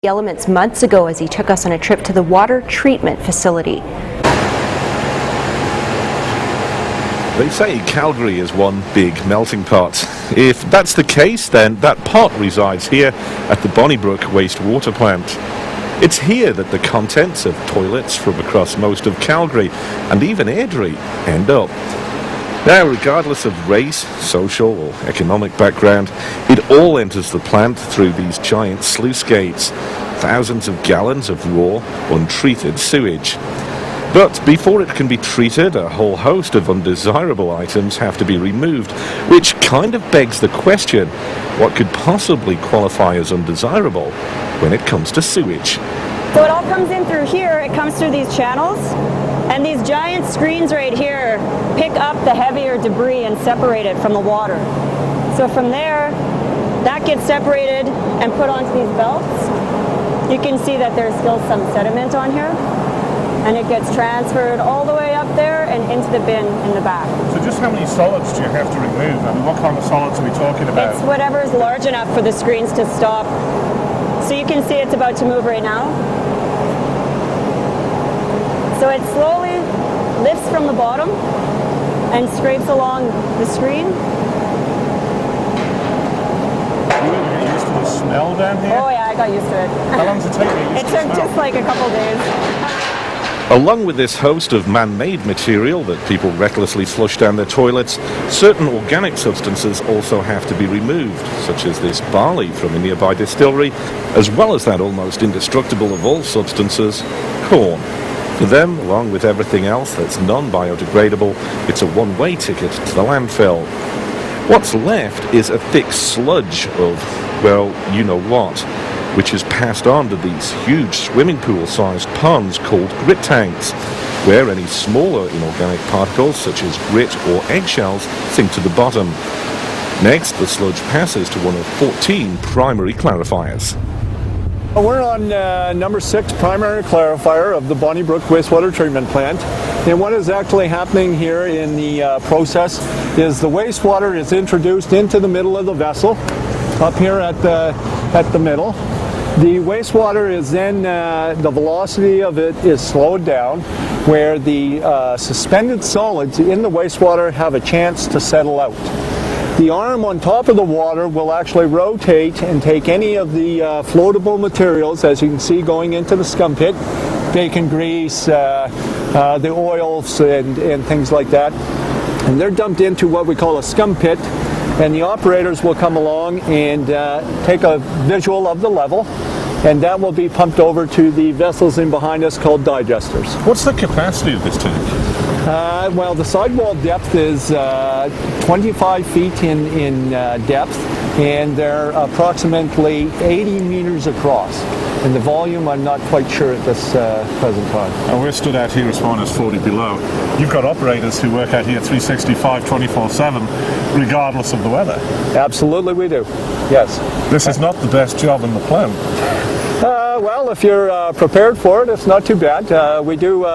Elements months ago as he took us on a trip to the water treatment facility. They say Calgary is one big melting pot. If that's the case, then that pot resides here at the Bonnybrook wastewater plant. It's here that the contents of toilets from across most of Calgary and even Airdrie end up. Now, regardless of race, social or economic background, it all enters the plant through these giant sluice gates. Thousands of gallons of raw, untreated sewage. But before it can be treated, a whole host of undesirable items have to be removed, which kind of begs the question, what could possibly qualify as undesirable when it comes to sewage? So it all comes in through here, it comes through these channels, and these giant screens right here pick up the heavier debris and separate it from the water. So from there, that gets separated and put onto these belts. You can see that there's still some sediment on here, and it gets transferred all the way up there and into the bin in the back. So just how many solids do you have to remove? I mean, what kind of solids are we talking about? It's whatever is large enough for the screens to stop. So you can see it's about to move right now. So it slowly lifts from the bottom and scrapes along the screen. You get used to the smell down here? Oh yeah, I got used to it. How long does it take you to get used It to the took smell? just like a couple days. Along with this host of man-made material that people recklessly flush down their toilets, certain organic substances also have to be removed, such as this barley from a nearby distillery, as well as that almost indestructible of all substances, corn. For them, along with everything else that's non-biodegradable, it's a one-way ticket to the landfill. What's left is a thick sludge of, well, you know what, which is passed on to these huge swimming pool-sized ponds called grit tanks, where any smaller inorganic particles, such as grit or eggshells, sink to the bottom. Next, the sludge passes to one of 14 primary clarifiers. We're on number 6 primary clarifier of the Bonnybrook wastewater treatment plant. And what is actually happening here in the process is the wastewater is introduced into the middle of the vessel, up here at the middle. The wastewater is then, the velocity of it is slowed down, where the suspended solids in the wastewater have a chance to settle out. The arm on top of the water will actually rotate and take any of the floatable materials, as you can see going into the scum pit, bacon grease, the oils and things like that. And they're dumped into what we call a scum pit, and the operators will come along and take a visual of the level, and that will be pumped over to the vessels in behind us called digesters. What's the capacity of this tank? Well, the sidewall depth is 25 feet in depth, and they're approximately 80 meters across. And the volume, I'm not quite sure at this present time. And we're stood out here as far as 40 below. You've got operators who work out here 365, 24/7, regardless of the weather. Absolutely we do, yes. This is not the best job in the plant. Well, if you're prepared for it, it's not too bad. We do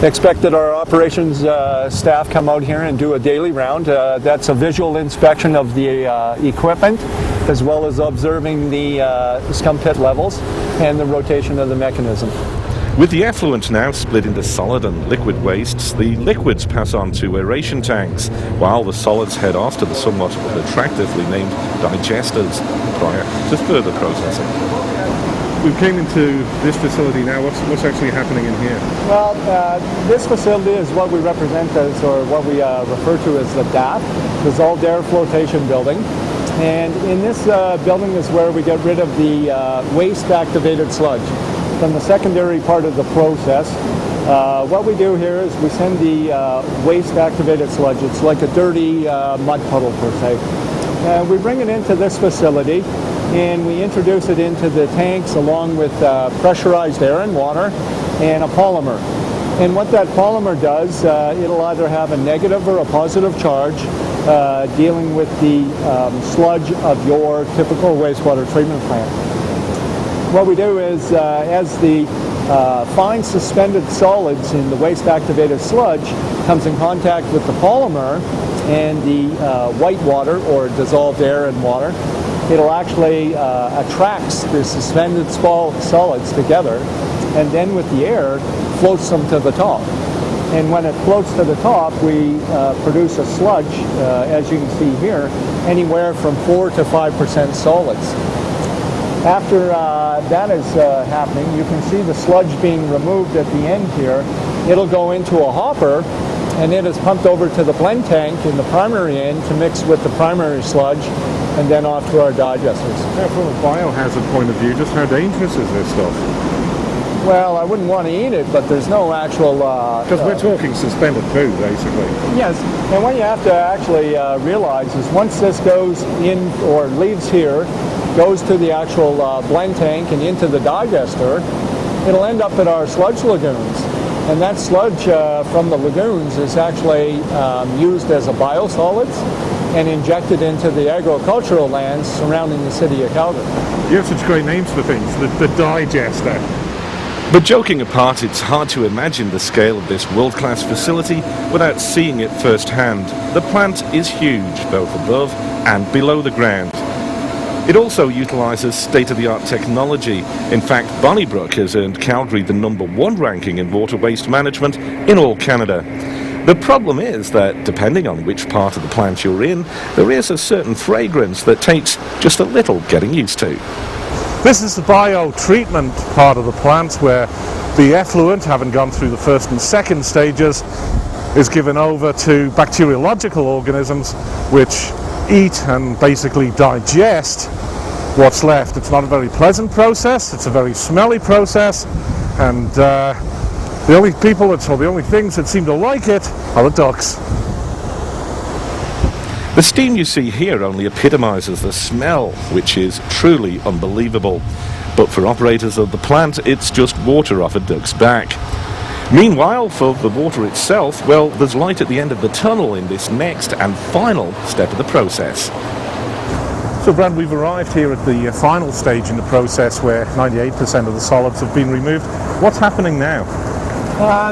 expect that our operations staff come out here and do a daily round. That's a visual inspection of the equipment, as well as observing the scum pit levels and the rotation of the mechanism. With the effluent now split into solid and liquid wastes, the liquids pass on to aeration tanks, while the solids head off to the somewhat attractively named digesters prior to further processing. We came into this facility now. What's actually happening in here? Well, this facility is what we represent as, or what we refer to as the DAF, Dissolved Air Flotation Building. And in this building is where we get rid of the waste-activated sludge. From the secondary part of the process, what we do here is we send the waste-activated sludge. It's like a dirty mud puddle, per se. We bring it into this facility, and we introduce it into the tanks along with pressurized air and water and a polymer. And what that polymer does, it'll either have a negative or a positive charge dealing with the sludge of your typical wastewater treatment plant. What we do is, as the fine suspended solids in the waste-activated sludge comes in contact with the polymer and the white water, or dissolved air and water, it'll actually attracts the suspended solids together, and then with the air floats them to the top. And when it floats to the top, we produce a sludge, as you can see here, anywhere from 4 to 5% solids. After that is happening, you can see the sludge being removed at the end here. It'll go into a hopper, and it is pumped over to the blend tank in the primary end to mix with the primary sludge, and then off to our digesters. Now, from a biohazard point of view, just how dangerous is this stuff? Well, I wouldn't want to eat it, but there's no actual... Because we're talking suspended food, basically. Yes, and what you have to actually realize is once this goes in or leaves here, goes to the actual blend tank and into the digester, it'll end up at our sludge lagoons. And that sludge from the lagoons is actually used as a biosolids and injected into the agricultural lands surrounding the city of Calgary. You have such great names for things, the digester. But joking apart, it's hard to imagine the scale of this world-class facility without seeing it firsthand. The plant is huge, both above and below the ground. It also utilises state-of-the-art technology. In fact, Bonnybrook has earned Calgary the #1 ranking in water waste management in all Canada. The problem is that, depending on which part of the plant you're in, there is a certain fragrance that takes just a little getting used to. This is the bio-treatment part of the plant where the effluent, having gone through the first and second stages, is given over to bacteriological organisms which eat and basically digest what's left. It's not a very pleasant process, it's a very smelly process, and the only people or the only things that seem to like it are the ducks. The steam you see here only epitomises the smell, which is truly unbelievable. But for operators of the plant, it's just water off a duck's back. Meanwhile, for the water itself, well, there's light at the end of the tunnel in this next and final step of the process. So, Brad, we've arrived here at the final stage in the process where 98% of the solids have been removed. What's happening now?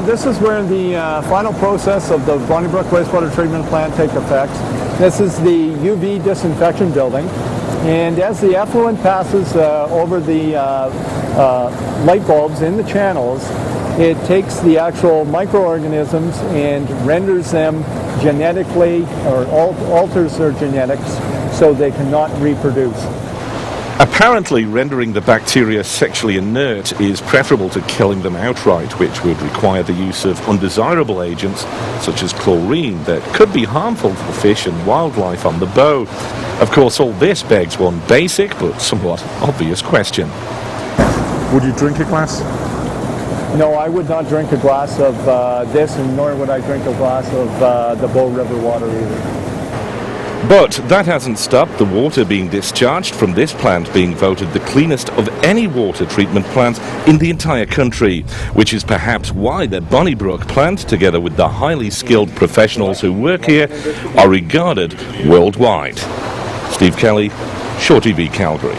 This is where the final process of the Bonnybrook wastewater treatment plant takes effect. This is the UV disinfection building, and as the effluent passes over the light bulbs in the channels, it takes the actual microorganisms and renders them genetically, or alters their genetics so they cannot reproduce. Apparently, rendering the bacteria sexually inert is preferable to killing them outright, which would require the use of undesirable agents such as chlorine that could be harmful to the fish and wildlife on the Bow. Of course, all this begs one basic but somewhat obvious question. Would you drink a glass? No, I would not drink a glass of this, and nor would I drink a glass of the Bow River water either. But that hasn't stopped the water being discharged from this plant being voted the cleanest of any water treatment plant in the entire country, which is perhaps why the Bonnybrook plant, together with the highly skilled professionals who work here, are regarded worldwide. Steve Kelly, Shore TV, Calgary.